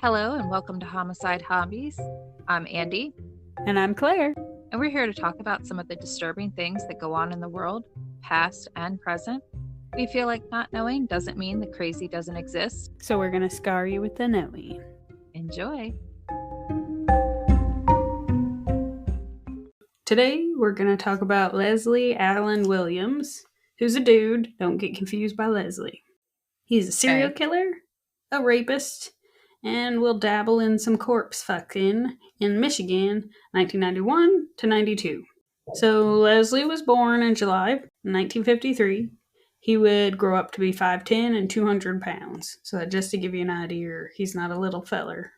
Hello and welcome to Homicide Hobbies. I'm Andy, And I'm Claire. and we're here to talk about some of the disturbing things that go on in the world, past and present. We feel like not knowing doesn't mean the crazy doesn't exist. So we're going to scar you with the knowing. Enjoy. Today we're going to talk about Leslie Allen Williams, who's a dude. Don't get confused by Leslie. He's a serial killer, a rapist, and will dabble in some corpse fucking in Michigan, 1991 to 92. So Leslie was born in July 1953. He would grow up to be 5'10" and 200 pounds. So just to give you an idea, he's not a little feller.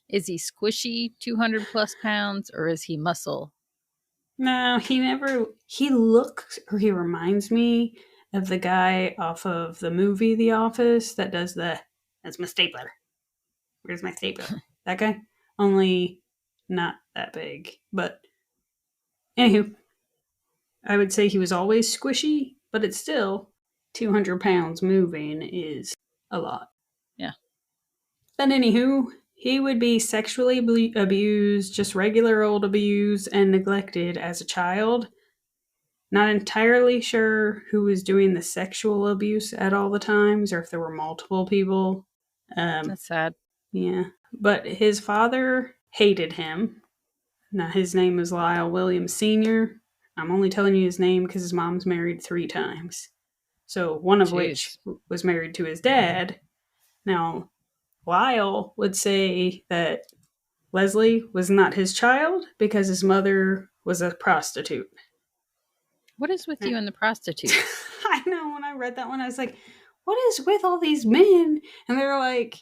Is he squishy, 200 plus pounds, or is he muscle? No, he reminds me of the guy off of the movie The Office that does that's my stapler. Where's my stapler? That guy? Only not that big. But anywho, I would say he was always squishy, but it's still 200 pounds moving is a lot. Yeah. But anywho, he would be sexually abused, just regular old abuse, and neglected as a child. Not entirely sure who was doing the sexual abuse at all the times, or if there were multiple people. That's sad. Yeah. But his father hated him. Now, his name is Lyle Williams Sr. I'm only telling you his name because his mom's married 3 times. So one of which was married to his dad. Now, Lyle would say that Leslie was not his child because his mother was a prostitute. What is with you and the prostitute? I know, when I read that one, I was like, what is with all these men? And they're like,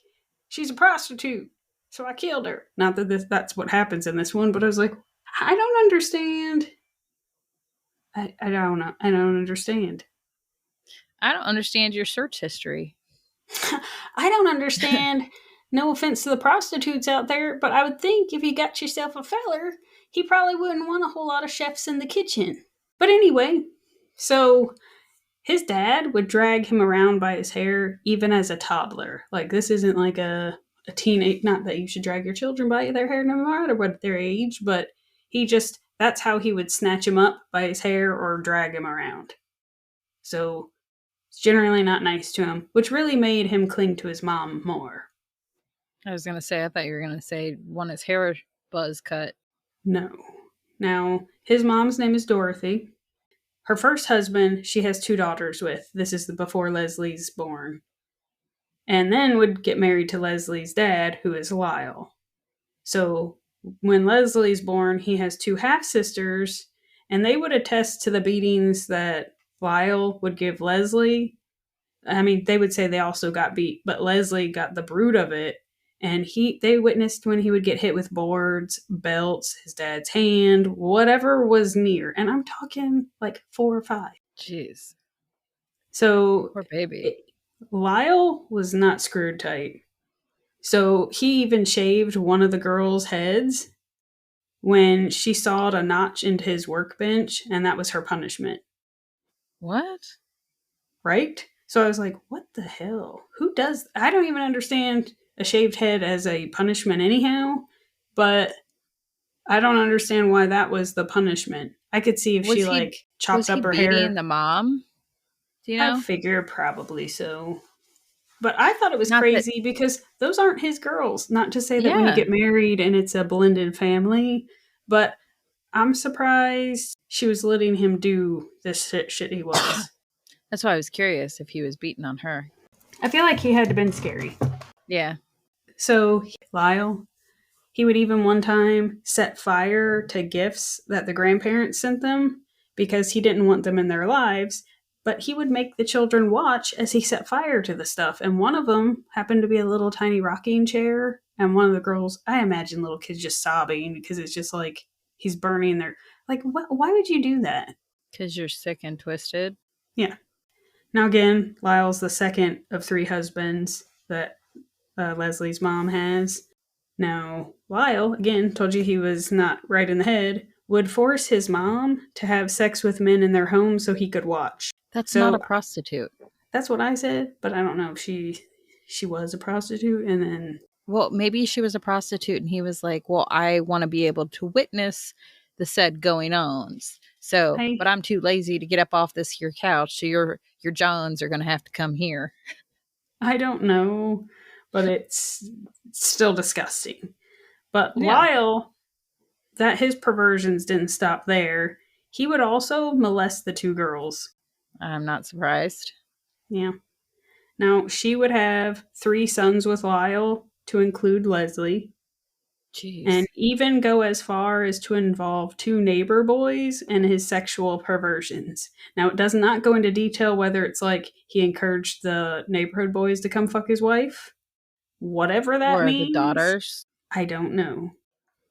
she's a prostitute, so I killed her. Not that that's what happens in this one, but I was like, I don't understand. I don't know. I don't understand. I don't understand your search history. I don't understand. No offense to the prostitutes out there, but I would think if you got yourself a feller, he probably wouldn't want a whole lot of chefs in the kitchen. But anyway, so his dad would drag him around by his hair even as a toddler. Like, this isn't like a teenage, not that you should drag your children by their hair no matter what their age, but that's how he would snatch him up by his hair or drag him around. So it's generally not nice to him, which really made him cling to his mom more. I was going to say, I thought you were going to say want his hair buzz cut. No. Now, his mom's name is Dorothy. Her first husband, she has 2 daughters with. This is before Leslie's born. And then would get married to Leslie's dad, who is Lyle. So when Leslie's born, he has 2 half-sisters, and they would attest to the beatings that Lyle would give Leslie. I mean, they would say they also got beat, but Leslie got the brunt of it. And they witnessed when he would get hit with boards, belts, his dad's hand, whatever was near. And I'm talking like 4 or 5. Jeez. So poor baby. Lyle was not screwed tight. So he even shaved one of the girls' heads when she sawed a notch into his workbench, and that was her punishment. What? Right? So I was like, what the hell? Who does? I don't even understand a shaved head as a punishment anyhow, but I don't understand why that was the punishment. I could see if she chopped up her hair. Was he beating the mom? Do you know? I figure probably so. But I thought it was crazy because those aren't his girls. Not to say that when you get married and it's a blended family, but I'm surprised she was letting him do this shit he was. That's why I was curious if he was beating on her. I feel like he had to have been scary. Yeah. So Lyle, he would even one time set fire to gifts that the grandparents sent them because he didn't want them in their lives. But he would make the children watch as he set fire to the stuff. And one of them happened to be a little tiny rocking chair. And one of the girls, I imagine little kids just sobbing because it's just like he's burning their... Like, why would you do that? Because you're sick and twisted. Yeah. Now again, Lyle's the second of 3 husbands that Leslie's mom has. Now, Lyle, again, told you he was not right in the head, would force his mom to have sex with men in their home so he could watch. That's not a prostitute. That's what I said, but I don't know if she was a prostitute and then Well, maybe she was a prostitute and he was like, well, I want to be able to witness the said going ons. So, I but I'm too lazy to get up off this here couch. So your Johns are going to have to come here. I don't know, but it's still disgusting. But Yeah. Lyle, that his perversions didn't stop there. He would also molest the two girls. I'm not surprised. Yeah. Now, she would have 3 sons with Lyle, to include Leslie, and Jeez. even go as far as to involve 2 neighbor boys in his sexual perversions. Now, it does not go into detail whether it's like he encouraged the neighborhood boys to come fuck his wife. Whatever that Or the means, daughters. I don't know.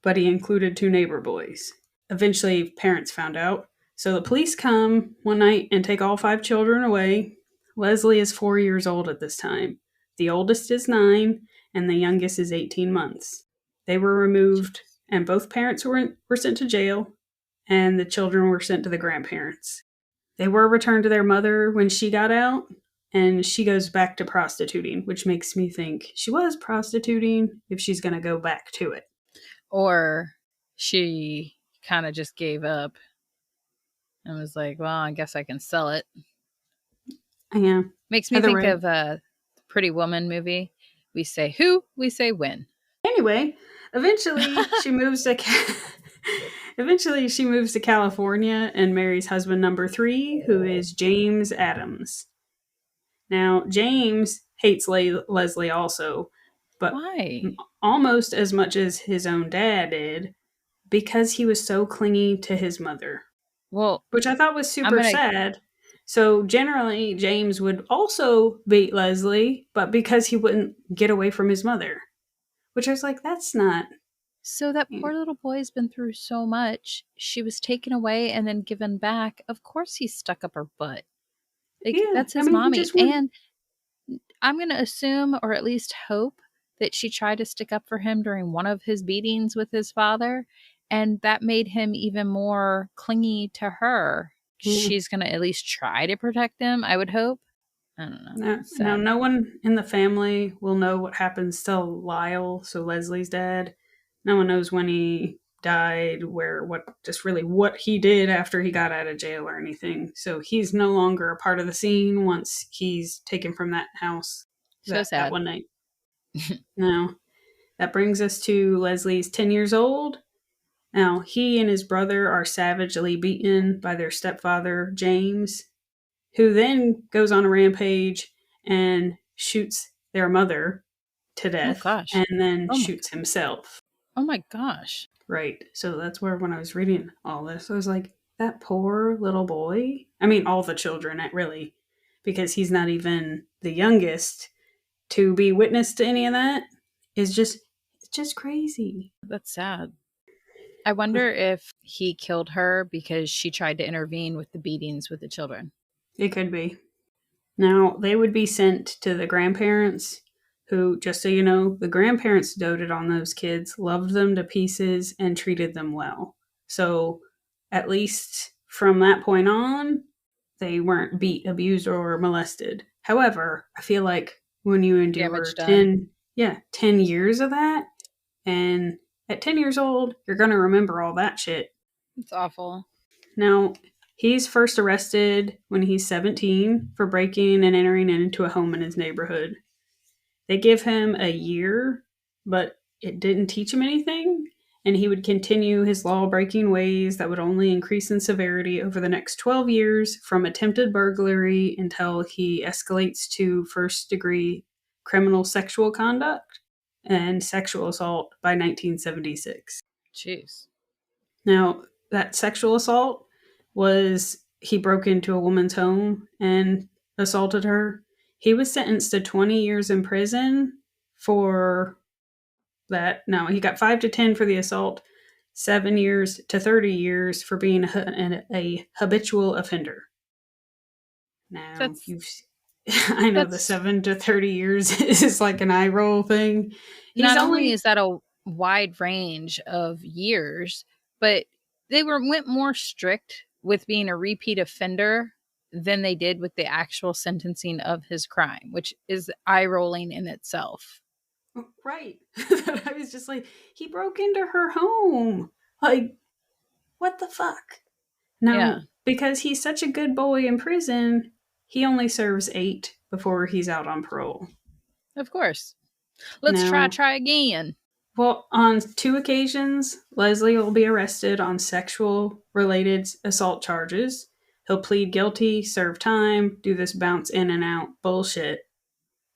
But he included 2 neighbor boys. Eventually, parents found out. So the police come one night and take all 5 children away. Leslie is 4 years old at this time. The oldest is 9, and the youngest is 18 months. They were removed, and both parents were sent to jail, and the children were sent to the grandparents. They were returned to their mother when she got out, and she goes back to prostituting, which makes me think she was prostituting if she's going to go back to it. Or she kind of just gave up and was like, well, I guess I can sell it. Yeah. Makes me Either think way. of a Pretty Woman movie. We say who, we say when. Anyway, eventually she moves to California and marries husband number 3, who is James Adams. Now, James hates Leslie also, but Why? almost as much as his own dad did, because he was so clingy to his mother, Well, which I thought was I'm super going to. sad. So generally, James would also beat Leslie, but because he wouldn't get away from his mother, which I was like, that's not. So that poor little boy's been through so much. She was taken away and then given back. Of course he's stuck up her butt. Like, Yeah, that's I his mean, he mommy. just went. And I'm going to assume, or at least hope, that she tried to stick up for him during one of his beatings with his father. And that made him even more clingy to her. Yeah. She's going to at least try to protect him, I would hope. I don't know. Now, It's now, sad. no one in the family will know what happens to Lyle, so Leslie's dad. No one knows when he died, what he did after he got out of jail or anything. So he's no longer a part of the scene once he's taken from that house So that sad. one night. Now, that brings us to Leslie's 10 years old. Now, he and his brother are savagely beaten by their stepfather, James, who then goes on a rampage and shoots their mother to Oh, death gosh. and then Oh, my, shoots himself. oh my gosh. Right. So that's where, when I was reading all this, I was like, that poor little boy. I mean, all the children, really, because he's not even the youngest. To be witness to any of that is just crazy. That's sad. I wonder if he killed her because she tried to intervene with the beatings with the children. It could be. Now, they would be sent to the grandparents, who, just so you know, the grandparents doted on those kids, loved them to pieces, and treated them well. So, at least from that point on, they weren't beat, abused, or molested. However, I feel like when you endure Damage done. 10 years of that, and at 10 years old, you're going to remember all that shit. It's awful. Now, he's first arrested when he's 17 for breaking and entering into a home in his neighborhood. They give him a year, but it didn't teach him anything, and he would continue his law breaking ways that would only increase in severity over the next 12 years, from attempted burglary until he escalates to first degree criminal sexual conduct and sexual assault by 1976. Jeez. Now, that sexual assault was he broke into a woman's home and assaulted her. He was sentenced to 20 years in prison for that. No, he got 5 to 10 for the assault, 7 years to 30 years for being a habitual offender. Now, I know the 7 to 30 years is like an eye roll thing. Not only is that a wide range of years, but they went more strict with being a repeat offender than they did with the actual sentencing of his crime, which is eye rolling in itself. Right. I was just like, he broke into her home. Like, what the fuck? Yeah, Now, because he's such a good boy in prison, he only serves 8 before he's out on parole. of course. Let's Now, try again. well, on 2 occasions, Leslie will be arrested on sexual related assault charges. He'll plead guilty, serve time, do this bounce in and out bullshit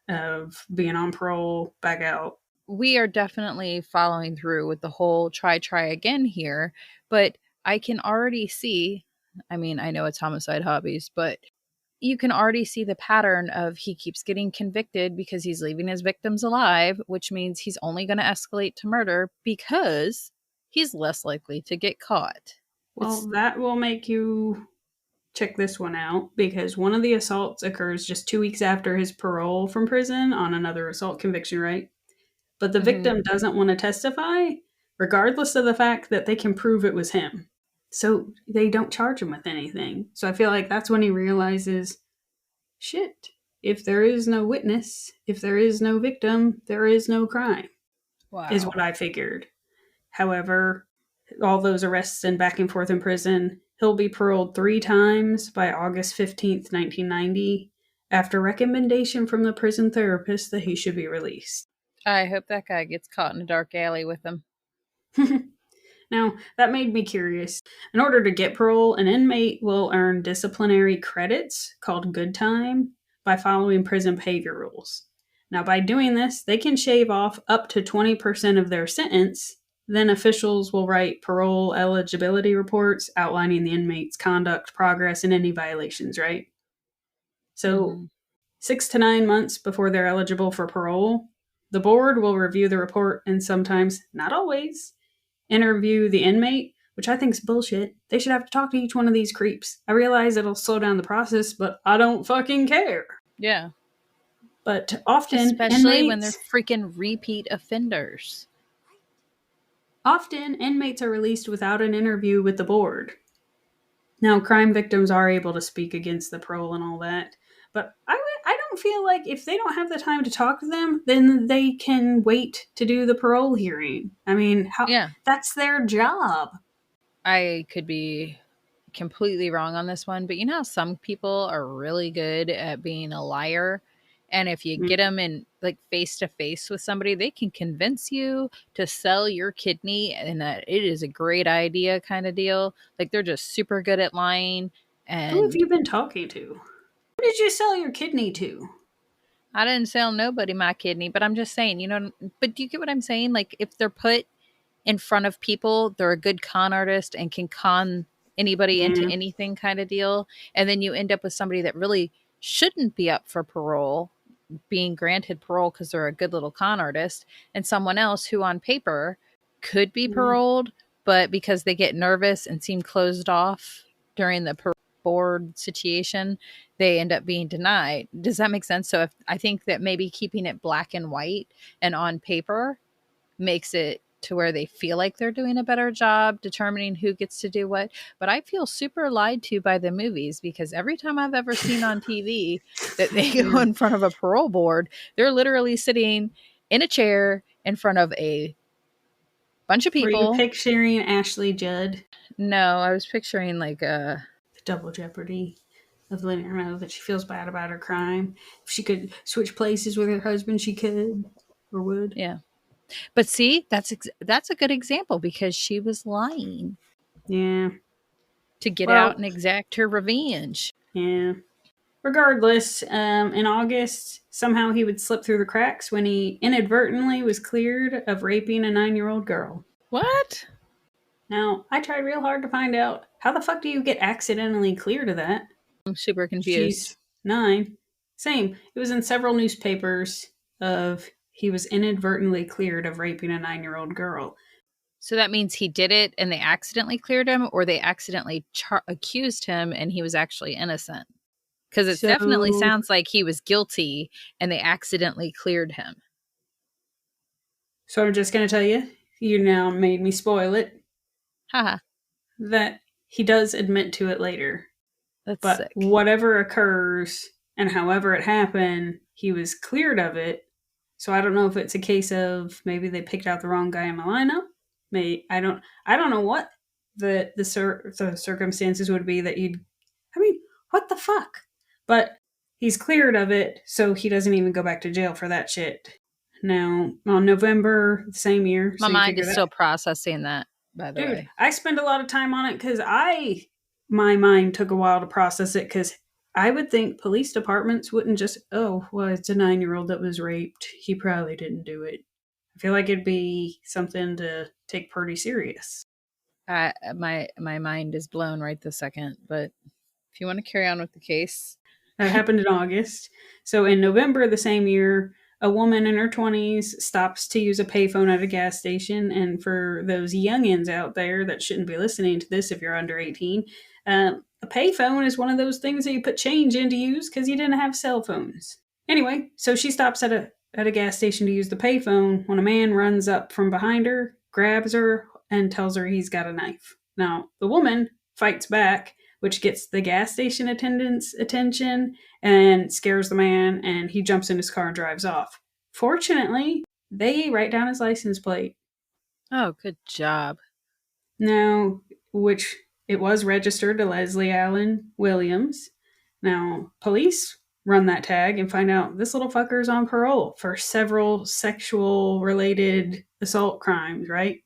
of being on parole, back out. We are definitely following through with the whole try again here, but I can already see, I mean, I know it's homicide hobbies, but you can already see the pattern of he keeps getting convicted because he's leaving his victims alive, which means he's only going to escalate to murder because he's less likely to get caught. It's Well, that will make you check this one out because one of the assaults occurs just 2 weeks after his parole from prison on another assault conviction, right? But the mhm. victim doesn't want to testify, regardless of the fact that they can prove it was him. So they don't charge him with anything. So I feel like that's when he realizes shit, if there is no witness, if there is no victim, there is no crime, is what Wow. I figured. However, all those arrests and back and forth in prison, he'll be paroled 3 times by August 15th, 1990, after recommendation from the prison therapist that he should be released. I hope that guy gets caught in a dark alley with him. Now, that made me curious. In order to get parole, an inmate will earn disciplinary credits called good time by following prison behavior rules. Now, by doing this, they can shave off up to 20% of their sentence. Then officials will write parole eligibility reports outlining the inmate's conduct, progress, and any violations, right? So, Mhm. 6 to 9 months before they're eligible for parole, the board will review the report and sometimes, not always, interview the inmate, which I think is bullshit. They should have to talk to each one of these creeps. I realize it'll slow down the process, but I don't fucking care. Yeah. But often Especially when they're inmates freaking repeat offenders. often inmates are released without an interview with the board. Now, crime victims are able to speak against the parole and all that, but I don't feel like if they don't have the time to talk to them, then they can wait to do the parole hearing. I mean, how Yeah. that's their job. I could be completely wrong on this one, but you know how some people are really good at being a liar? And if you get them in like face to face with somebody, they can convince you to sell your kidney and that it is a great idea kind of deal. Like they're just super good at lying. Who have And you been talking to? Who did you sell your kidney to? I didn't sell nobody my kidney, but I'm just saying, you know, but do you get what I'm saying? Like if they're put in front of people, they're a good con artist and can con anybody into Yeah. anything kind of deal. And then you end up with somebody that really shouldn't be up for parole, being granted parole because they're a good little con artist, and someone else who on paper could be Yeah. paroled, but because they get nervous and seem closed off during the board situation, they end up being denied. Does that make sense? So if I think that maybe keeping it black and white and on paper makes it to where they feel like they're doing a better job determining who gets to do what. But I feel super lied to by the movies because every time I've ever seen on TV that they go Yeah. in front of a parole board, they're literally sitting in a chair in front of a bunch of Were you people. picturing Ashley Judd, No, I was picturing like the double jeopardy of letting her know that she feels bad about her crime? If she could switch places with her husband, she could or would. yeah. But see, that's a good example because she was lying Yeah. to get out Well, and exact her revenge. yeah. Regardless, in August, somehow he would slip through the cracks when he inadvertently was cleared of raping a 9-year-old girl. What? Now, I tried real hard to find out how the fuck do you get accidentally cleared of that? I'm super confused. She's 9. Same. It was in several newspapers of he was inadvertently cleared of raping a 9-year-old girl. So that means he did it and they accidentally cleared him, or they accidentally accused him and he was actually innocent? Because it definitely So, sounds like he was guilty and they accidentally cleared him. so I'm just going to tell you, you now made me spoil it, Haha, that he does admit to it later. that's But sick. whatever occurs and however it happened, he was cleared of it So I don't know if it's a case of maybe they picked out the wrong guy in the lineup. I don't know what the circumstances would be that you'd. I mean, what the fuck? But he's cleared of it, so he doesn't even go back to jail for that shit. Now, on November the same year, My so you mind figure is that, still processing that, by the dude, way. I spend a lot of time on it because my mind took a while to process it because I would think police departments wouldn't just, oh, well, it's a 9-year-old that was raped. He probably didn't do it. I feel like it'd be something to take pretty serious. My mind is blown right this second, but if you want to carry on with the case. That happened in August. So in November the same year, a woman in her 20s stops to use a payphone at a gas station. And for those youngins out there that shouldn't be listening to this if you're under 18, a payphone is one of those things that you put change in to use because you didn't have cell phones. Anyway, so she stops at a gas station to use the payphone when a man runs up from behind her, grabs her, and tells her he's got a knife. Now, the woman fights back, which gets the gas station attendant's attention and scares the man, and he jumps in his car and drives off. Fortunately, they write down his license plate. Oh, good job. Now, which it was registered to Leslie Allen Williams. Now, police run that tag and find out this little fucker's on parole for several sexual related assault crimes, right?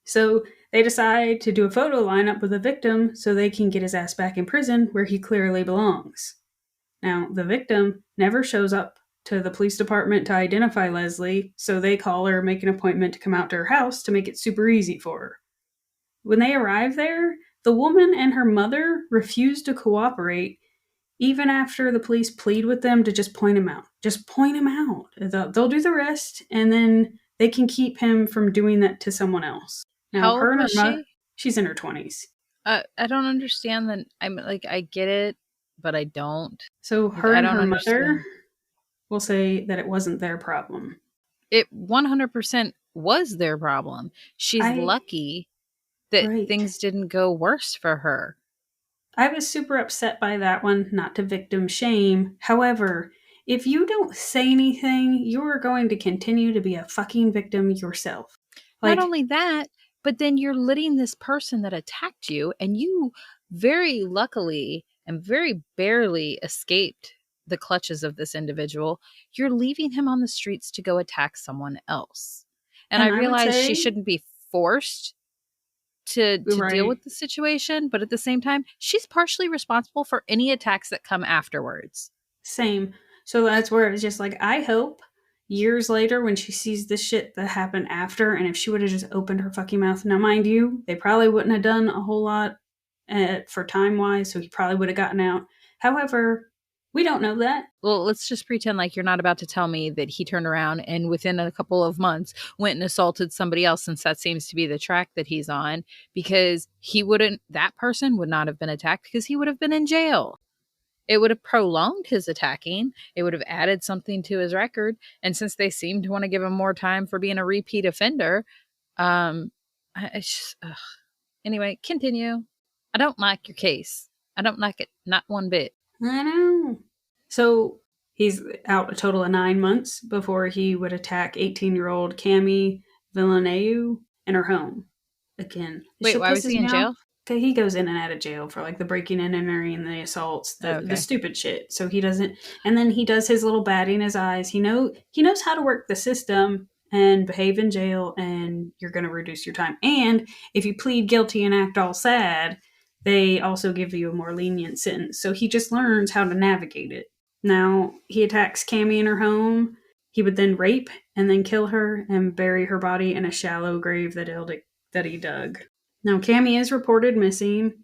So they decide to do a photo lineup with the victim so they can get his ass back in prison where he clearly belongs. Now, the victim never shows up to the police department to identify Leslie, so they call her, make an appointment to come out to her house to make it super easy for her. When they arrive there, the woman and her mother refuse to cooperate even after the police plead with them to just point him out. Just point him out. They'll do the rest, and then they can keep him from doing that to someone else. Now, How her old and her was mother, she? she's in her 20s. I don't understand that. I'm like, I get it, but I don't. So Like, her I and don't her mother understand. will say that it wasn't their problem. It 100% was their problem. She's I, lucky that right. things didn't go worse for her. I was super upset by that one, not to victim shame. However, if you don't say anything, you're going to continue to be a fucking victim yourself. Not Like, only that, but then you're letting this person that attacked you, and you very luckily and very barely escaped the clutches of this individual. You're leaving him on the streets to go attack someone else. And I and I would realize she say, shouldn't be forced to deal right, with the situation, but at the same time, she's partially responsible for any attacks that come afterwards. same. So that's where it's just like, I hope years later when she sees this shit that happened after, and if she would have just opened her fucking mouth. Now, mind you, they probably wouldn't have done a whole lot for time wise, so he probably would have gotten out. However, we don't know that. Well, let's just pretend like you're not about to tell me that he turned around and within a couple of months went and assaulted somebody else, since that seems to be the track that he's on, because that person would not have been attacked because he would have been in jail. It would have prolonged his attacking. It would have added something to his record. And since they seem to want to give him more time for being a repeat offender, um, anyway, continue. I don't like your case. I don't like it, not one bit. I know. So he's out a total of 9 months before he would attack 18-year-old Cami Villeneuve in her home. Again, this Wait, shit why was pisses he me in off. jail? Okay, he goes in and out of jail for like the breaking and entering and the assaults, the Okay. stupid shit. So he doesn't, and then he does his little batty in his eyes. He knows how to work the system and behave in jail, and you're going to reduce your time. And if you plead guilty and act all sad, they also give you a more lenient sentence. So he just learns how to navigate it. Now he attacks Cammy in her home. He would then rape and then kill her and bury her body in a shallow grave that he dug. Now, Cammy is reported missing.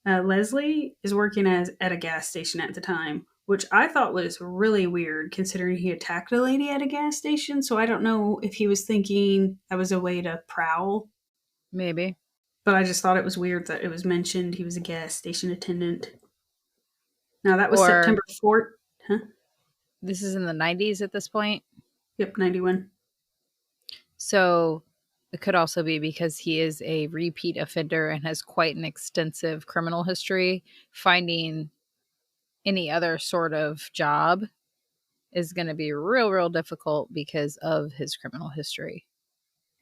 Leslie is working at a gas station at the time, which I thought was really weird considering he attacked a lady at a gas station. So I don't know if he was thinking that was a way to prowl, Maybe. but I just thought it was weird that it was mentioned he was a gas station attendant. Now, that was Or September 4th. Huh? this is in the 90s at this point. Yep, 91. So it could also be because he is a repeat offender and has quite an extensive criminal history. Finding any other sort of job is going to be real, real difficult because of his criminal history.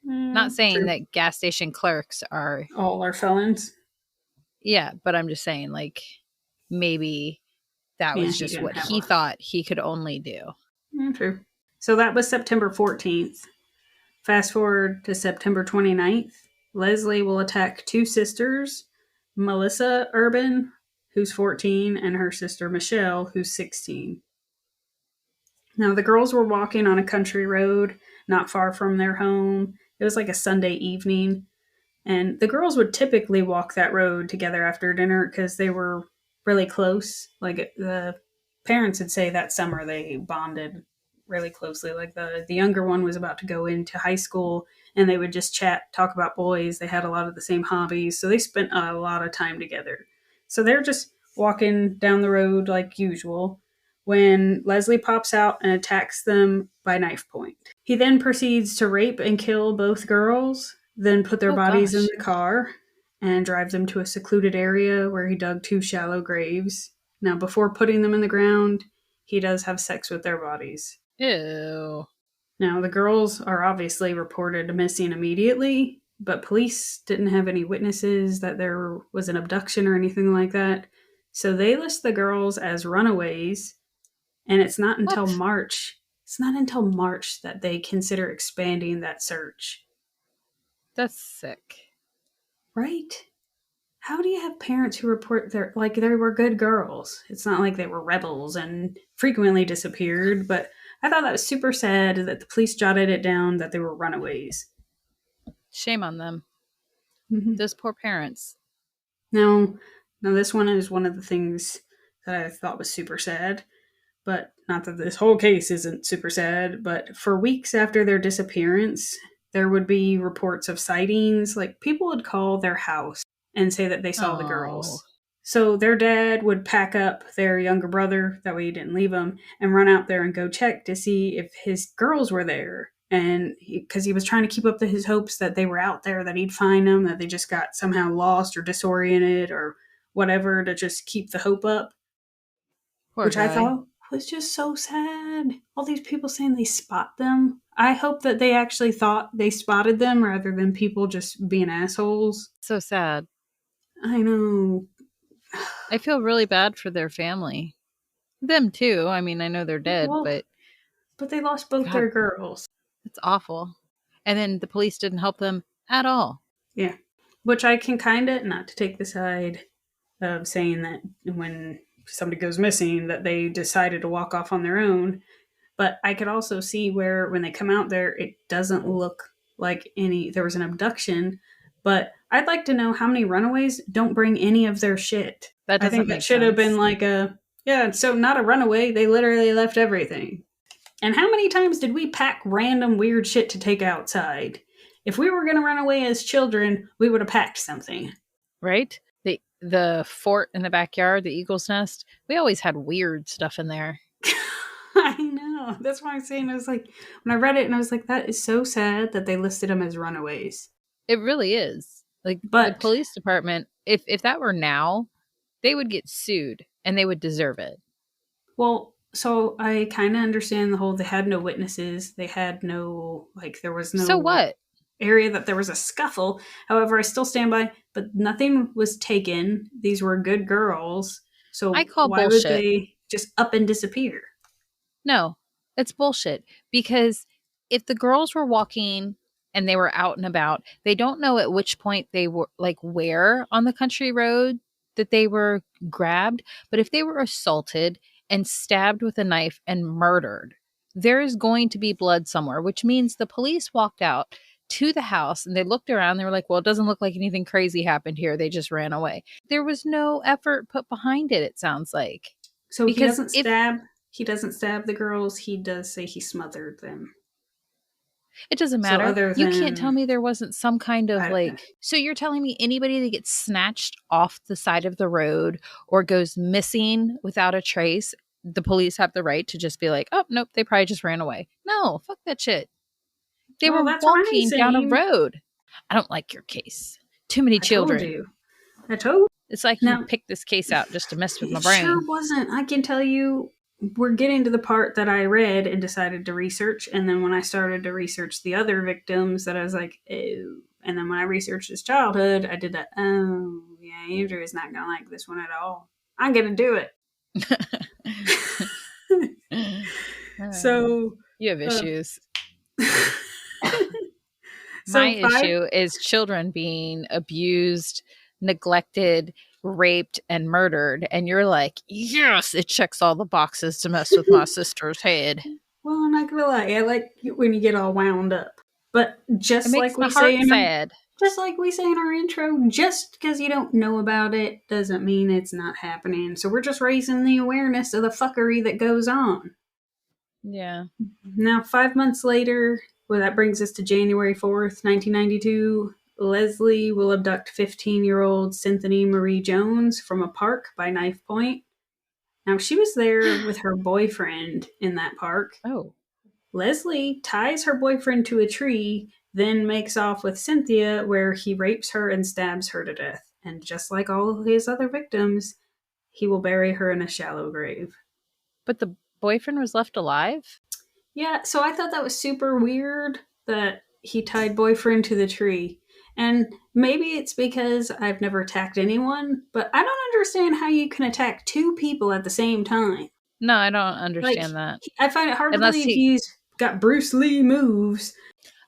Not saying True. that gas station clerks are, All are felons. yeah, but I'm just saying, like, maybe that Yeah, was he just didn't what have he a. thought he could only do. True. So that was September 14th. Fast forward to September 29th. Leslie will attack two sisters, Melissa Urban, who's 14, and her sister Michelle, who's 16. Now, the girls were walking on a country road not far from their home. It was like a Sunday evening. And the girls would typically walk that road together after dinner because they were really close. Like the parents would say that summer they bonded really closely. Like the younger one was about to go into high school and they would just chat, talk about boys. They had a lot of the same hobbies. So they spent a lot of time together. So they're just walking down the road like usual when Leslie pops out and attacks them by knife point. He then proceeds to rape and kill both girls, then put their Oh, bodies in gosh. the car and drive them to a secluded area where he dug two shallow graves. Now, before putting them in the ground, he does have sex with their bodies. Ew. Now, the girls are obviously reported missing immediately, but police didn't have any witnesses that there was an abduction or anything like that. So they list the girls as runaways, and it's not until What? March. It's not until March that they consider expanding that search. That's sick. Right? How do you have parents who report they were good girls? It's not like they were rebels and frequently disappeared, but I thought that was super sad that the police jotted it down that they were runaways. Shame on them. Mm-hmm. Those poor parents. Now, this one is one of the things that I thought was super sad, but not that this whole case isn't super sad, but for weeks after their disappearance, there would be reports of sightings. Like people would call their house and say that they saw the Oh, girls. So their dad would pack up their younger brother, that way he didn't leave him, and run out there and go check to see if his girls were there. And because he was trying to keep up his hopes that they were out there, that he'd find them, that they just got somehow lost or disoriented or whatever to just keep the hope up, poor which I guy. thought was just so sad. All these people saying they spot them. I hope that they actually thought they spotted them rather than people just being assholes. So sad. I know. I feel really bad for their family. Them too. I mean, I know they're dead, Well, but but they lost both God, their girls. it's awful. And then the police didn't help them at all. Yeah. Which I can kind of, not to take the side of saying that when somebody goes missing, that they decided to walk off on their own. But I could also see where when they come out there, it doesn't look like there was an abduction. But I'd like to know how many runaways don't bring any of their shit. That I doesn't think that make should have been sense. like so not a runaway. They literally left everything. And how many times did we pack random weird shit to take outside? If we were going to run away as children, we would have packed something. Right? The fort in the backyard, the eagle's nest, we always had weird stuff in there. I know. That's why I'm saying, I was like, when I read it and I was like, that is so sad that they listed them as runaways. It really is. Like the But, police department, if that were now, they would get sued and they would deserve it. well, so I kind of understand the whole, they had no witnesses. They had no, there was So no what? area that there was a scuffle. However, I still stand by, but nothing was taken. These were good girls. I So call why would bullshit. they just up and disappear? No, it's bullshit. Because if the girls were walking and they were out and about, they don't know at which point they were, like, where on the country road that they were grabbed. But if they were assaulted and stabbed with a knife and murdered, there is going to be blood somewhere, which means the police walked out to the house and they looked around. They were like, well, it doesn't look like anything crazy happened here. They just ran away. There was no effort put behind it, it sounds like. So he Because doesn't if stab. He doesn't stab the girls. He does say he smothered them. it doesn't So matter. other You can't tell than me there wasn't some kind of, I, like, so you're telling me anybody that gets snatched off the side of the road or goes missing without a trace, the police have the right to just be like, oh, nope, they probably just ran away. No, fuck that shit. They well, were that's what I'm walking down a saying. road. I don't like your case. Too many I told children. you. I told. It's like you Now picked this case out just to mess with my it sure brain. wasn't. I can tell you. we're getting to the part that I read and decided to research. And then when I started to research the other victims, that I was like, oh. And then when I researched his childhood, I did that. Oh, yeah, Andrew is not going to like this one at all. I'm going to do it. So you have issues. My So issue is children being abused, neglected, raped, and murdered. And you're like, yes, it checks all the boxes to mess with my sister's head. Well, I'm not gonna lie, I like when you get all wound up. But It makes my heart sad. just like we say in our intro, just because you don't know about it doesn't mean it's not happening. So we're just raising the awareness of the fuckery that goes on. Yeah. Now, 5 months later, well, that brings us to January 4th, 1992. Leslie will abduct 15-year-old Cynthia Marie Jones from a park by knife point. Now, she was there with her boyfriend in that park. Oh. Leslie ties her boyfriend to a tree, then makes off with Cynthia, where he rapes her and stabs her to death. And just like all his other victims, he will bury her in a shallow grave. But the boyfriend was left alive? Yeah, so I thought that was super weird that he tied boyfriend to the tree. And maybe it's because I've never attacked anyone, but I don't understand how you can attack two people at the same time. No, I don't understand that. I find it hard to Unless believe he's got Bruce Lee moves.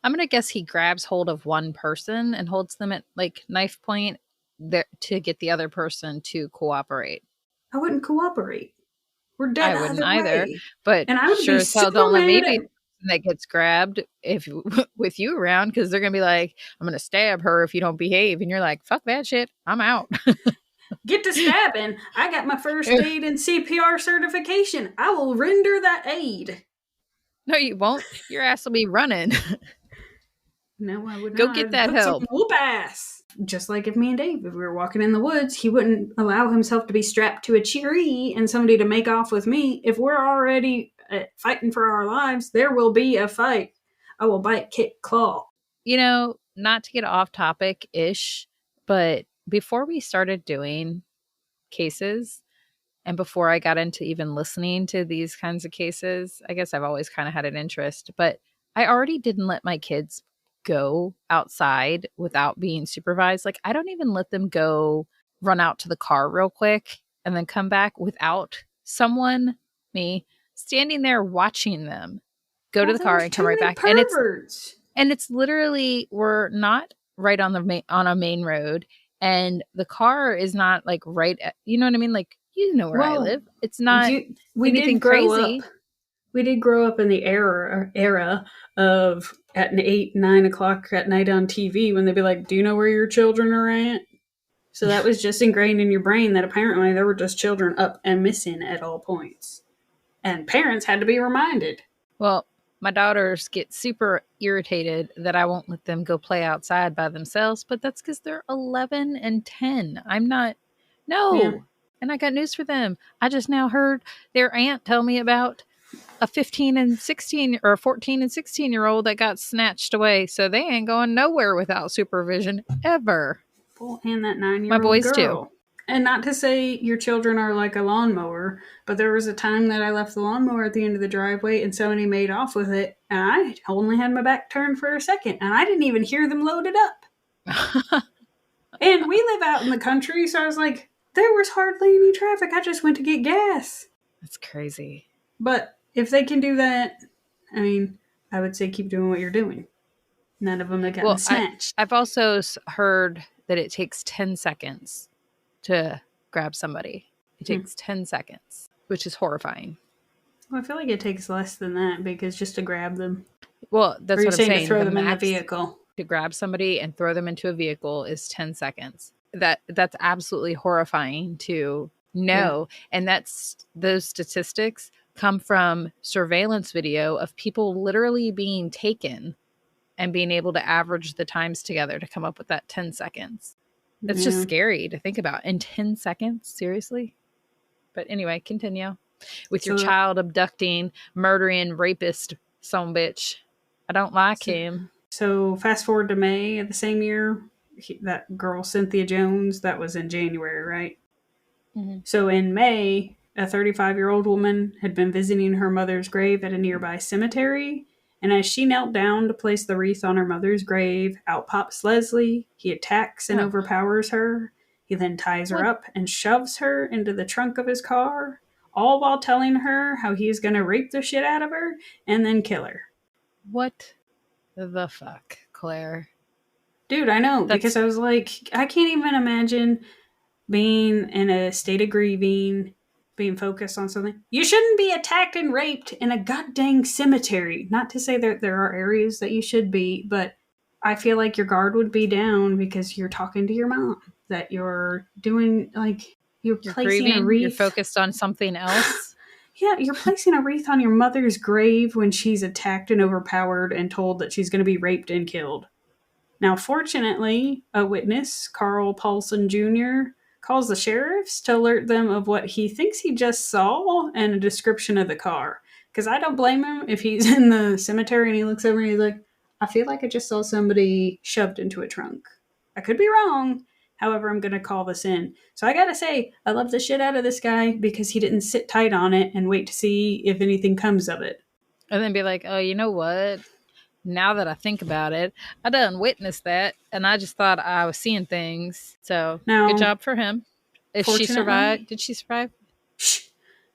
I'm going to guess he grabs hold of one person and holds them at like knife point there to get the other person to cooperate. I wouldn't cooperate. We're dead I wouldn't either either. way. But And I would sure be as hell super don't let me mad be at- the person that gets grabbed if with you around, because they're going to be like, I'm going to stab her if you don't behave. And you're like, fuck that shit. I'm out. Get to stabbing. I got my first aid and CPR certification. I will render that aid. No, you won't. Your ass will be running. No, I would not. Go get that Put some help. whoop ass. Just like if me and Dave, if we were walking in the woods, he wouldn't allow himself to be strapped to a tree and somebody to make off with me. If we're already fighting for our lives, there will be a fight. I will bite, kick, claw. You know, not to get off topic ish, but before we started doing cases and before I got into even listening to these kinds of cases, I guess I've always kind of had an interest, but I already didn't let my kids go outside without being supervised. Like, I don't even let them go run out to the car real quick and then come back without someone, me, standing there watching them go to the car and come right back. Perverts. And it's literally, we're not right on on a main road, and the car is not like right at, you know what I mean? Like, you know where I live. It's not anything crazy. We did grow up in the era of at 8, 9 o'clock at night on TV when they'd be like, do you know where your children are at? So that was just ingrained in your brain that apparently there were just children up and missing at all points. And parents had to be reminded. Well, my daughters get super irritated that I won't let them go play outside by themselves, but that's because they're 11 and 10. I'm not, no. Yeah. And I got news for them. I just now heard their aunt tell me about a 15 and 16 or 14 and 16-year-old that got snatched away. So they ain't going nowhere without supervision ever. Well, and that 9-year-old my boys girl. Too. And not to say your children are like a lawnmower, but there was a time that I left the lawnmower at the end of the driveway and somebody made off with it, and I only had my back turned for a second, and I didn't even hear them load it up. And we live out in the country, so I was like, there was hardly any traffic. I just went to get gas. That's crazy. But if they can do that, I mean, I would say keep doing what you're doing. None of them have gotten snatched. I've also heard that it takes 10 seconds to grab somebody. It takes 10 seconds, which is horrifying. Well, I feel like it takes less than that because just to grab them. Well, that's what I'm saying. To throw them in the vehicle. To grab somebody and throw them into a vehicle is 10 seconds. That's absolutely horrifying to know. Yeah. And those statistics come from surveillance video of people literally being taken and being able to average the times together to come up with that 10 seconds. That's just scary to think about. In 10 seconds? Seriously? But anyway, continue with your child abducting, murdering, rapist son bitch. I don't like him. So fast forward to May of the same year, that girl, Cynthia Jones, that was in January, right? Mm-hmm. So in May a 35-year-old woman had been visiting her mother's grave at a nearby cemetery. And as she knelt down to place the wreath on her mother's grave, out pops Leslie. He attacks and Oh, overpowers her. He then ties her what? up and shoves her into the trunk of his car, all while telling her how he's going to rape the shit out of her and then kill her. What the fuck, Claire? Dude, I know, because That's I was like, I can't even imagine being in a state of grieving, being focused on something. You shouldn't be attacked and raped in a goddamn cemetery. Not to say that there are areas that you should be, but I feel like your guard would be down because you're talking to your mom, that you're doing, like, you're you're placing a grieving. You're wreath. focused on something else. Yeah, you're placing a wreath on your mother's grave when she's attacked and overpowered and told that she's going to be raped and killed. Now, fortunately, a witness, Carl Paulson Jr., calls the sheriffs to alert them of what he thinks he just saw and a description of the car. Because I don't blame him if he's in the cemetery and he looks over and he's like, I feel like I just saw somebody shoved into a trunk. I could be wrong. However, I'm going to call this in. So I got to say, I love the shit out of this guy because he didn't sit tight on it and wait to see if anything comes of it. And then be like, oh, you know what? Now that I think about it, I done witnessed that, and I just thought I was seeing things. So Now, good job for him. If she survived, did she survive? Shh.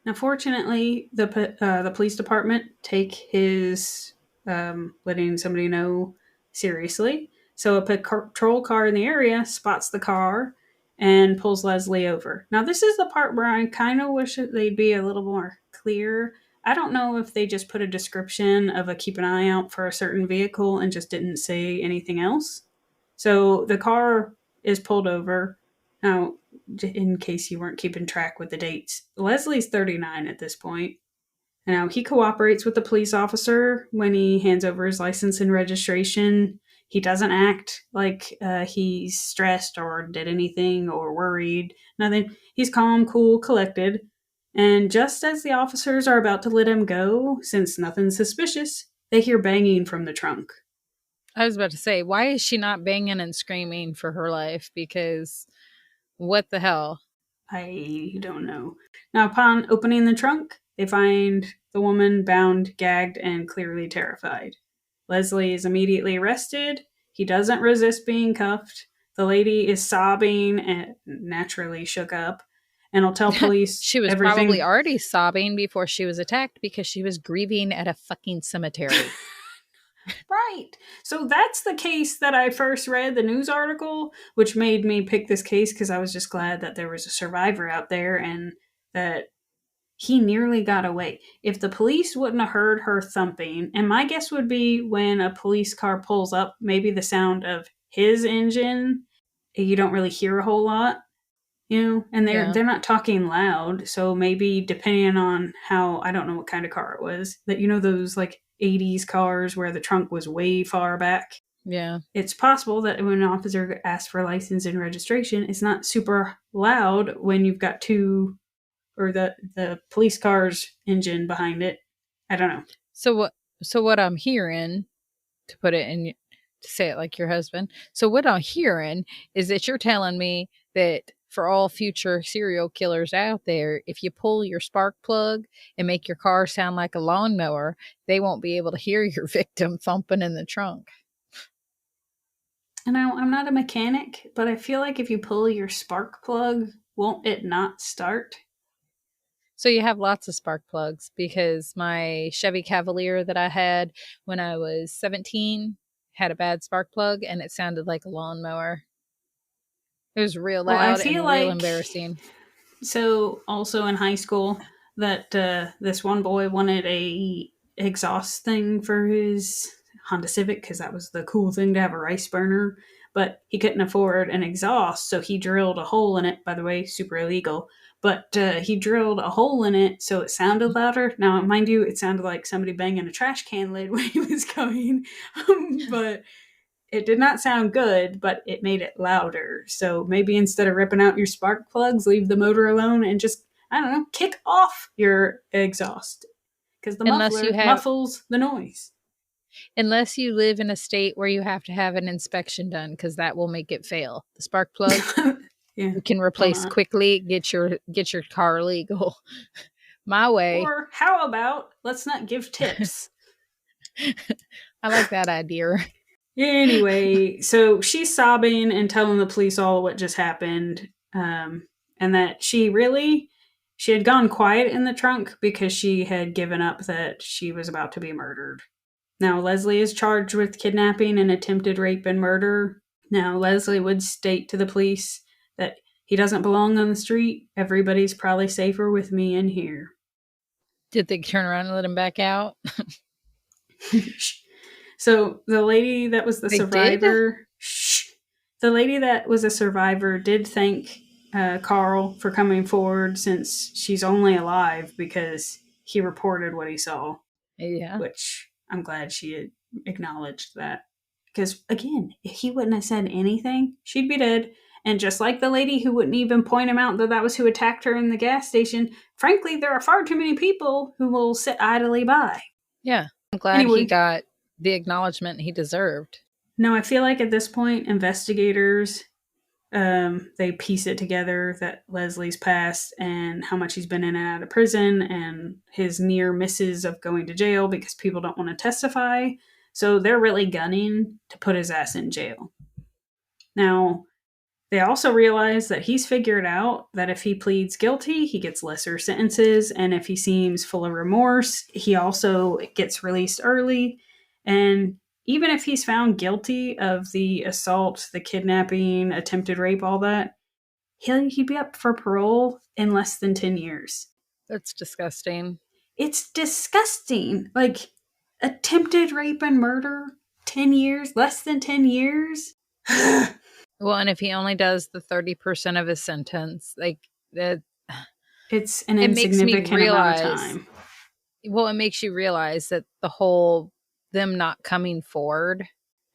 Now, fortunately, the police department take his letting somebody know seriously. So a patrol car in the area spots the car and pulls Leslie over. Now, this is the part where I kind of wish that they'd be a little more clear. I don't know if they just put a description of a keep an eye out for a certain vehicle and just didn't say anything else. So the car is pulled over. Now, in case you weren't keeping track with the dates, Leslie's 39 at this point. Now, he cooperates with the police officer when he hands over his license and registration. He doesn't act like he's stressed or did anything or worried. Nothing. He's calm, cool, collected. And just as the officers are about to let him go, since nothing's suspicious, they hear banging from the trunk. I was about to say, why is she not banging and screaming for her life? Because what the hell? I don't know. Now, upon opening the trunk, they find the woman bound, gagged, and clearly terrified. Leslie is immediately arrested. He doesn't resist being cuffed. The lady is sobbing and naturally shook up and will tell police She was everything. probably already sobbing before she was attacked because she was grieving at a fucking cemetery. Right. So that's the case that I first read, the news article, which made me pick this case because I was just glad that there was a survivor out there and that he nearly got away. If the police wouldn't have heard her thumping, and my guess would be when a police car pulls up, maybe the sound of his engine, you don't really hear a whole lot, and they're not talking loud, so maybe depending on how, I don't know what kind of car it was, that those like 80s cars where the trunk was way far back. Yeah. It's possible that when an officer asks for license and registration, it's not super loud when you've got two or the police car's engine behind it. I don't know. So what I'm hearing, to put it in, to say it like your husband. So what I'm hearing is that you're telling me that for all future serial killers out there, if you pull your spark plug and make your car sound like a lawnmower, they won't be able to hear your victim thumping in the trunk. And I'm not a mechanic, but I feel like if you pull your spark plug, won't it not start? So you have lots of spark plugs, because my Chevy Cavalier that I had when I was 17 had a bad spark plug and it sounded like a lawnmower. It was real loud and real embarrassing. So also in high school that this one boy wanted a exhaust thing for his Honda Civic because that was the cool thing to have a rice burner, but he couldn't afford an exhaust, so he drilled a hole in it. By the way, super illegal. But he drilled a hole in it so it sounded louder. Now, mind you, it sounded like somebody banging a trash can lid when he was going, but it did not sound good, but it made it louder. So maybe instead of ripping out your spark plugs, leave the motor alone and just, I don't know, kick off your exhaust. Because the muffler muffles the noise. Unless you live in a state where you have to have an inspection done, because that will make it fail. The spark plug. Yeah. You can Why replace not? quickly, get your car legal. My way. Or how about let's not give tips? I like that idea. Anyway, so she's sobbing and telling the police all of what just happened, and that she had gone quiet in the trunk because she had given up that she was about to be murdered. Now, Leslie is charged with kidnapping and attempted rape and murder. Now, Leslie would state to the police that he doesn't belong on the street. Everybody's probably safer with me in here. Did they turn around and let him back out? So the lady that was the They did? survivor, the lady that was a survivor did thank Carl for coming forward since she's only alive because he reported what he saw, Yeah. which I'm glad she had acknowledged that. Because again, if he wouldn't have said anything, she'd be dead. And just like the lady who wouldn't even point him out that was who attacked her in the gas station, frankly, there are far too many people who will sit idly by. Yeah. I'm glad he Anyway, got the acknowledgement he deserved. no, I feel like at this point, investigators they piece it together that Leslie's past and how much he's been in and out of prison and his near misses of going to jail because people don't want to testify. So they're really gunning to put his ass in jail. Now, they also realize that he's figured out that if he pleads guilty, he gets lesser sentences. And if he seems full of remorse, he also gets released early. And even if he's found guilty of the assault, the kidnapping, attempted rape, all that, he'd be up for parole in less than 10 years. That's disgusting. It's disgusting. Like, attempted rape and murder, 10 years, less than 10 years. Well, and if he only does the 30% of his sentence, like that, it's an it makes me insignificant amount of time. Well, it makes you realize that the whole them not coming forward,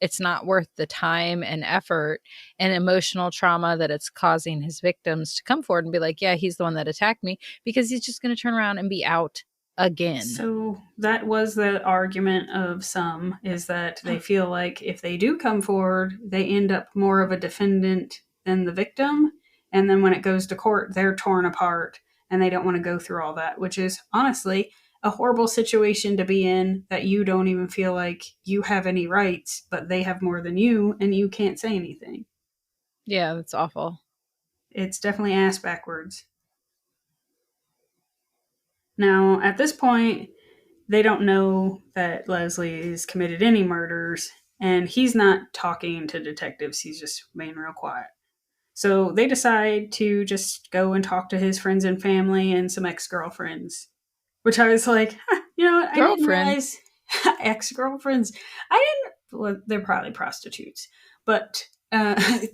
it's not worth the time and effort and emotional trauma that it's causing his victims to come forward and be like, yeah, he's the one that attacked me, because he's just going to turn around and be out again. So that was the argument of some, is that they feel like if they do come forward, they end up more of a defendant than the victim. And then when it goes to court, they're torn apart and they don't want to go through all that, which is honestly a horrible situation to be in, that you don't even feel like you have any rights, but they have more than you and you can't say anything. Yeah, that's awful. It's definitely ass backwards. Now, at this point, they don't know that Leslie's committed any murders, and he's not talking to detectives. He's just being real quiet. So they decide to just go and talk to his friends and family and some ex-girlfriends, which I was like, you know what? I didn't realize ex-girlfriends. Well, they're probably prostitutes, but I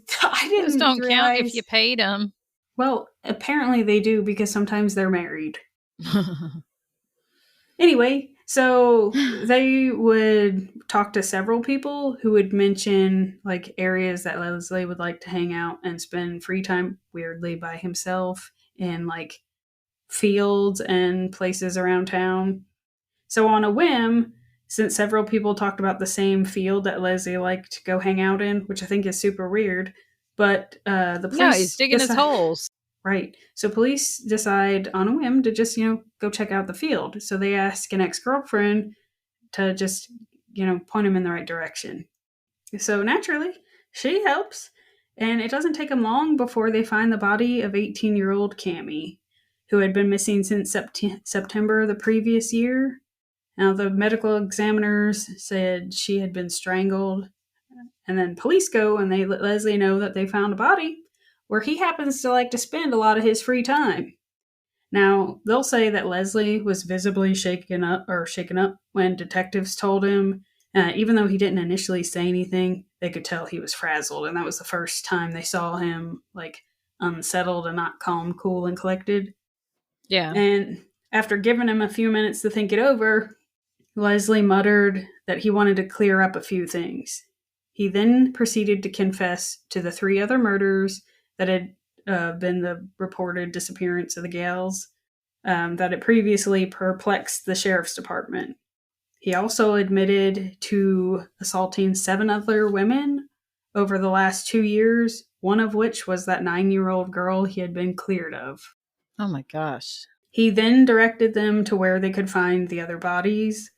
didn't. Those don't count if you paid them. Well, apparently they do, because sometimes they're married. Anyway, so they would talk to several people who would mention like areas that Leslie would like to hang out and spend free time, weirdly, by himself in like fields and places around town. So on a whim, since several people talked about the same field that Leslie liked to go hang out in, which I think is super weird, but the police... Yeah, he's digging his holes. Right. So police decide on a whim to just, go check out the field. So they ask an ex-girlfriend to just, point him in the right direction. So naturally, she helps. And it doesn't take them long before they find the body of 18-year-old Cammie, who had been missing since September the previous year. Now, the medical examiners said she had been strangled. And then police go and they let Leslie know that they found a body where he happens to like to spend a lot of his free time. Now, they'll say that Leslie was visibly shaken up when detectives told him, even though he didn't initially say anything, they could tell he was frazzled. And that was the first time they saw him like unsettled and not calm, cool, and collected. Yeah. And after giving him a few minutes to think it over, Leslie muttered that he wanted to clear up a few things. He then proceeded to confess to the 3 other murders that had been the reported disappearance of the gals, that had previously perplexed the sheriff's department. He also admitted to assaulting 7 other women over the last 2 years, one of which was that 9-year-old girl he had been cleared of. Oh my gosh. He then directed them to where they could find the other bodies.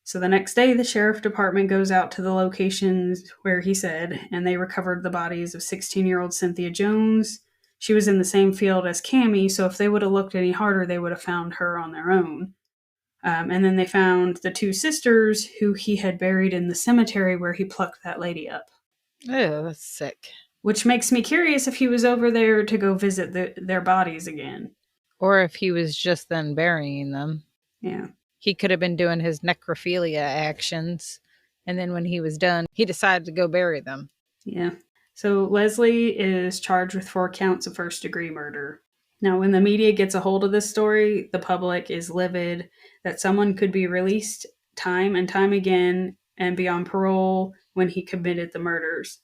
So the next day, the sheriff department goes out to the locations where he said, and they recovered the bodies of 16-year-old Cynthia Jones. She was in the same field as Cammie, so if they would have looked any harder, they would have found her on their own. And then they found the two sisters who he had buried in the cemetery where he plucked that lady up. Oh, that's sick. Which makes me curious if he was over there to go visit their bodies again. Or if he was just then burying them. Yeah. He could have been doing his necrophilia actions, and then when he was done, he decided to go bury them. Yeah. So Leslie is charged with 4 counts of first-degree murder. Now, when the media gets a hold of this story, the public is livid that someone could be released time and time again and be on parole when he committed the murders.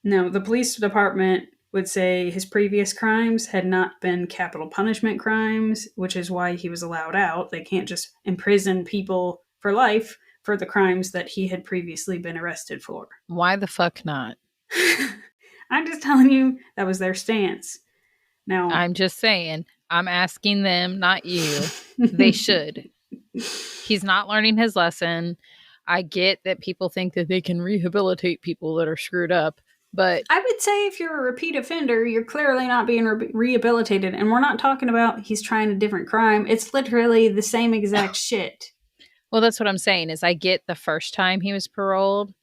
Now, the police department would say his previous crimes had not been capital punishment crimes, which is why he was allowed out. They can't just imprison people for life for the crimes that he had previously been arrested for. Why the fuck not? I'm just telling you, that was their stance. Now, I'm just saying, I'm asking them, not you. They should. He's not learning his lesson. I get that people think that they can rehabilitate people that are screwed up, but I would say if you're a repeat offender, you're clearly not being rehabilitated. And we're not talking about he's trying a different crime. It's literally the same exact shit. well, that's what I'm saying is I get the first time he was paroled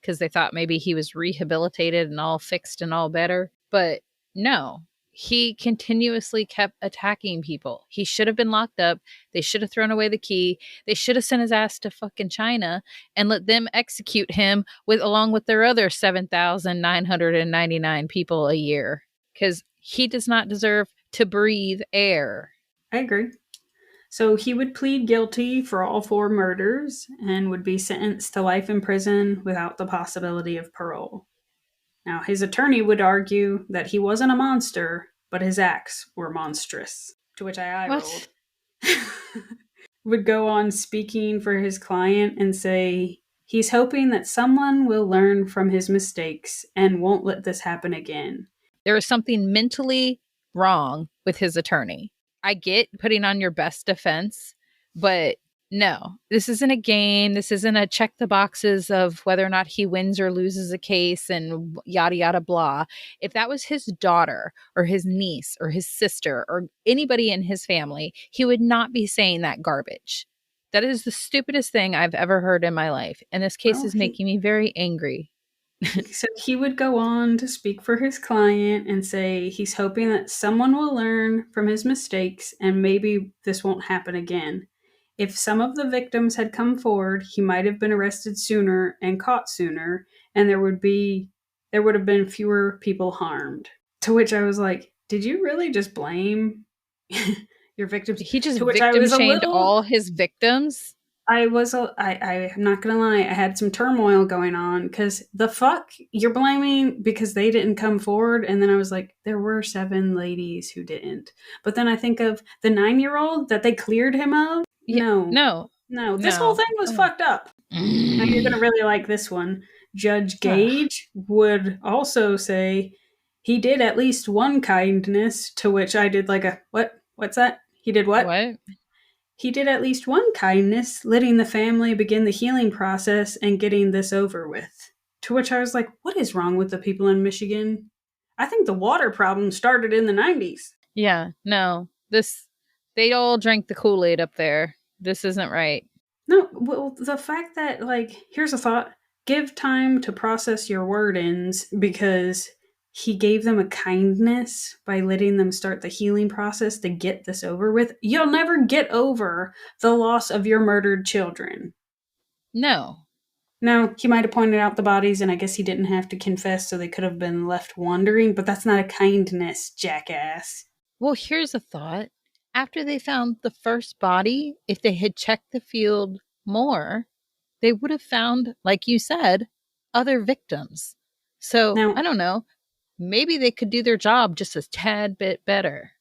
because they thought maybe he was rehabilitated and all fixed and all better. But no, he continuously kept attacking people. He should have been locked up. They should have thrown away the key. They should have sent his ass to fucking China and let them execute him along with their other 7,999 people a year. Because he does not deserve to breathe air. I agree. So he would plead guilty for all 4 murders and would be sentenced to life in prison without the possibility of parole. Now, his attorney would argue that he wasn't a monster, but his acts were monstrous. To which I eye-rolled. Would go on speaking for his client and say, he's hoping that someone will learn from his mistakes and won't let this happen again. There is something mentally wrong with his attorney. I get putting on your best defense, but no, this isn't a game. This isn't a check the boxes of whether or not he wins or loses a case and yada, yada, blah. If that was his daughter or his niece or his sister or anybody in his family, he would not be saying that garbage. That is the stupidest thing I've ever heard in my life. And this case is making me very angry. So he would go on to speak for his client and say he's hoping that someone will learn from his mistakes and maybe this won't happen again. If some of the victims had come forward, he might have been arrested sooner and caught sooner, and there would have been fewer people harmed. To which I was like, did you really just blame your victims? He just victim shamed all his victims? I'm not gonna lie, I had some turmoil going on because the fuck you're blaming because they didn't come forward, and then I was like, there were 7 ladies who didn't. But then I think of the 9-year-old that they cleared him of. No. This whole thing was fucked up. Now you're gonna really like this one. Judge Gage would also say he did at least one kindness, to which I did like a what? What's that? He did what? What? He did at least one kindness, letting the family begin the healing process and getting this over with. To which I was like, what is wrong with the people in Michigan? I think the water problem started in the 90s. Yeah, no. They all drank the Kool-Aid up there. This isn't right. No, well, the fact that, here's a thought. Give time to process your wordings because he gave them a kindness by letting them start the healing process to get this over with. You'll never get over the loss of your murdered children. No. Now, he might have pointed out the bodies, and I guess he didn't have to confess, so they could have been left wondering, but that's not a kindness, jackass. Well, here's a thought. After they found the first body, if they had checked the field more, they would have found, like you said, other victims. So, now, I don't know. Maybe they could do their job just a tad bit better.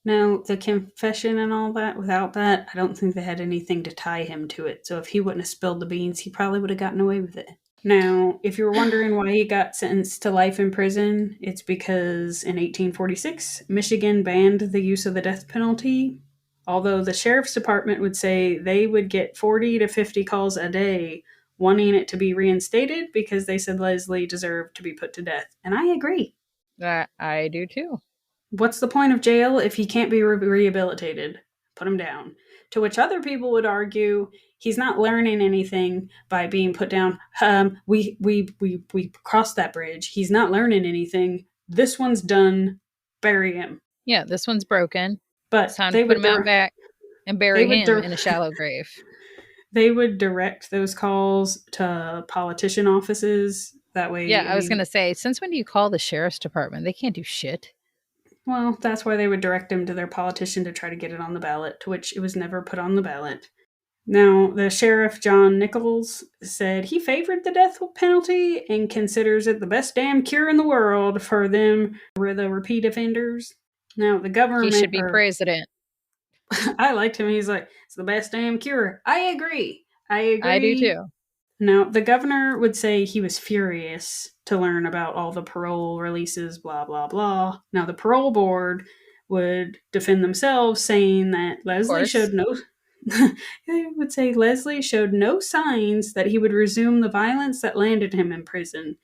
No, the confession and all that, without that, I don't think they had anything to tie him to it. So if he wouldn't have spilled the beans, he probably would have gotten away with it. Now, if you were wondering why he got sentenced to life in prison, it's because in 1846, Michigan banned the use of the death penalty. Although the sheriff's department would say they would get 40 to 50 calls a day wanting it to be reinstated because they said Leslie deserved to be put to death. And I agree. I do too. What's the point of jail if he can't be rehabilitated? Put him down. To which other people would argue he's not learning anything by being put down. We crossed that bridge. He's not learning anything. This one's done. Bury him. Yeah, this one's broken. But it's time to put him out back and bury him in a shallow grave. They would direct those calls to politician offices. That way. Yeah, I was going to say, since when do you call the sheriff's department? They can't do shit. Well, that's why they would direct him to their politician to try to get it on the ballot, to which it was never put on the ballot. Now, the sheriff, John Nichols, said he favored the death penalty and considers it the best damn cure in the world for them, for the repeat offenders. Now, the government... He should be president. I liked him. He's like, it's the best damn cure. I agree. I do too. Now, the governor would say he was furious to learn about all the parole releases, blah, blah, blah. Now, the parole board would defend themselves, saying that Leslie showed no... they would say Leslie showed no signs that he would resume the violence that landed him in prison.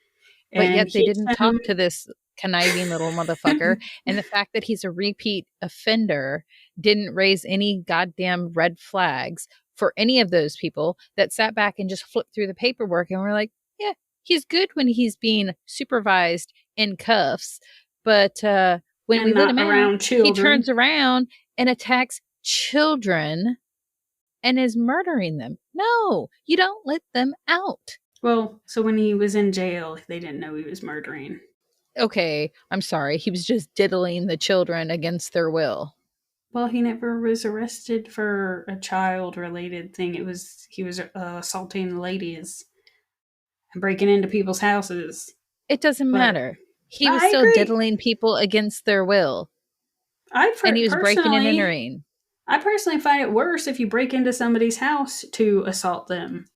But yet they didn't talk to this conniving little motherfucker. And the fact that he's a repeat offender didn't raise any goddamn red flags for any of those people that sat back and just flipped through the paperwork and were like, yeah, he's good when he's being supervised in cuffs. But when we let him out, he turns around and attacks children and is murdering them. No, you don't let them out. Well, so when he was in jail, they didn't know he was murdering. Okay, I'm sorry. He was just diddling the children against their will. Well, he never was arrested for a child-related thing. He was assaulting ladies and breaking into people's houses. It doesn't matter. He was still diddling people against their will. And he was breaking and entering. I personally find it worse if you break into somebody's house to assault them.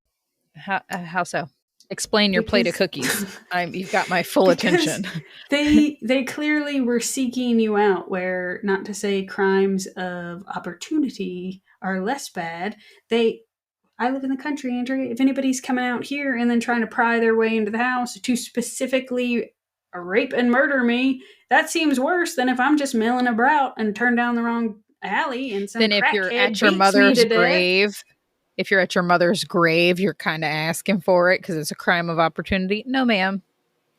How so? Explain your plate of cookies. You've got my full attention. They clearly were seeking you out, where, not to say crimes of opportunity are less bad. I live in the country, Andrea. If anybody's coming out here and then trying to pry their way into the house to specifically rape and murder me, that seems worse than if I'm just milling about and turn down the wrong alley and some then if you're at your mother's grave, you're kind of asking for it because it's a crime of opportunity. No, ma'am.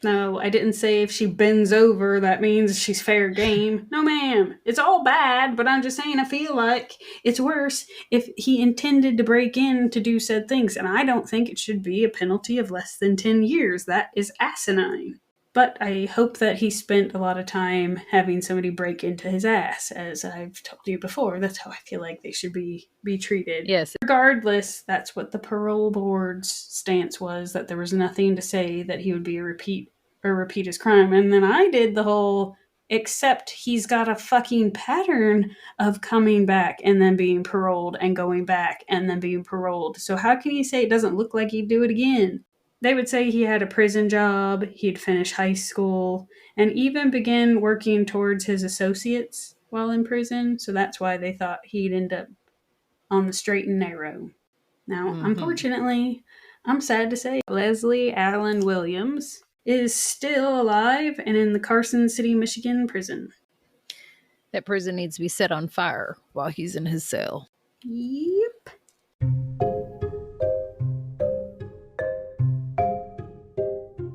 No, I didn't say if she bends over, that means she's fair game. No, ma'am. It's all bad, but I'm just saying I feel like it's worse if he intended to break in to do said things, and I don't think it should be a penalty of less than 10 years. That is asinine. But I hope that he spent a lot of time having somebody break into his ass, as I've told you before. That's how I feel like they should be treated. Yes. Regardless, that's what the parole board's stance was, that there was nothing to say that he would be repeat his crime. And then I did the whole, except he's got a fucking pattern of coming back and then being paroled and going back and then being paroled. So how can you say it doesn't look like he'd do it again? They would say he had a prison job, he'd finish high school, and even begin working towards his associates while in prison. So that's why they thought he'd end up on the straight and narrow. Now, unfortunately, I'm sad to say, Leslie Allen Williams is still alive and in the Carson City, Michigan prison. That prison needs to be set on fire while he's in his cell. Yep.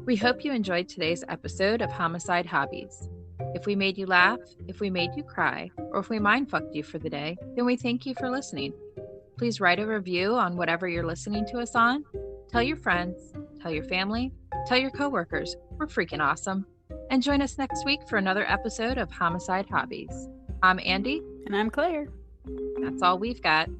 We hope you enjoyed today's episode of Homicide Hobbies. If we made you laugh, if we made you cry, or if we mind-fucked you for the day, then we thank you for listening. Please write a review on whatever you're listening to us on. Tell your friends, tell your family, tell your coworkers. We're freaking awesome. And join us next week for another episode of Homicide Hobbies. I'm Andy. And I'm Claire. That's all we've got.